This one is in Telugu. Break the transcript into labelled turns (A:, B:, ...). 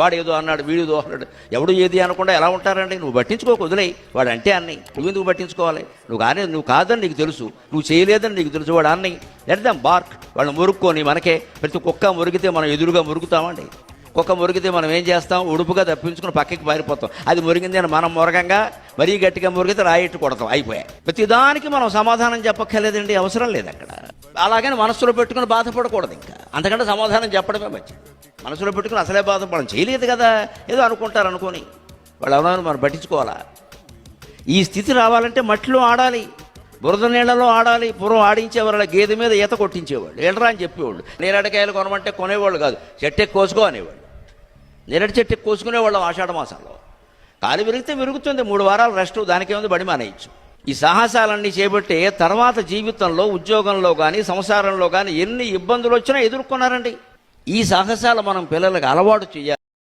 A: వాడు ఏదో అన్నాడు, వీడిదో అన్నాడు, ఎవడు ఏది అనకుండా ఎలా ఉంటారండి? నువ్వు పట్టించుకోకు, వదిలేయి. వాడు అంటే అన్నీ నువ్వెందుకు పట్టించుకోవాలి? నువ్వు కాదని నీకు తెలుసు, నువ్వు చేయలేదని నీకు తెలుసు. వాడు అన్నీ లెట్ దెమ్ బార్క్. వాళ్ళు మురుక్కొని, మనకే ప్రతి కుక్క మురిగితే మనం ఎదురుగా మురుగుతామండి. కుక్క మురిగితే మనం ఏం చేస్తాం? ఉడుపుగా తప్పించుకుని పక్కకి పారిపోతాం. అది మురిగింది అని మనం మురగంగా మరీ గట్టిగా మురిగితే రాయిట్టు కొడతాం, అయిపోయాయి. ప్రతిదానికి మనం సమాధానం చెప్పక్కర్లేదండి, అవసరం లేదు అక్కడ. అలాగని మనసులో పెట్టుకుని బాధపడకూడదు. ఇంకా అంతకంటే సమాధానం చెప్పడమే మంచిది. మనసులో పెట్టుకుని అసలే బాధపడడం చేయలేదు కదా, ఏదో అనుకుంటారు అనుకొని వాళ్ళు ఎవరైనా మనం పట్టించుకోవాలా? ఈ స్థితి రావాలంటే మట్టిలో ఆడాలి, బురద నీళ్లలో ఆడాలి. పూర్వం ఆడించేవారు, గేదె మీద ఈత కొట్టించేవాళ్ళు, ఏళ్ళరా అని చెప్పేవాళ్ళు. నేరేడకాయలు కొనమంటే కొనేవాళ్ళు కాదు, చెట్టెక్కి కోసుకో అనేవాళ్ళు. నేరేడు చెట్టెక్కి కోసుకునేవాళ్ళం ఆషాఢ మాసంలో. కాలు విరిగితే విరుగుతుంది, 3 వారాలు రెస్ట్, దానికేముంది, బడి మానేయచ్చు. ఈ సాహసాలన్నీ చేపట్టే తర్వాత జీవితంలో, ఉద్యోగంలో కానీ సంసారంలో కానీ ఎన్ని ఇబ్బందులు వచ్చినా ఎదుర్కొన్నారండి. ఈ సాహసాలు మనం పిల్లలకు అలవాటు చేయాలి.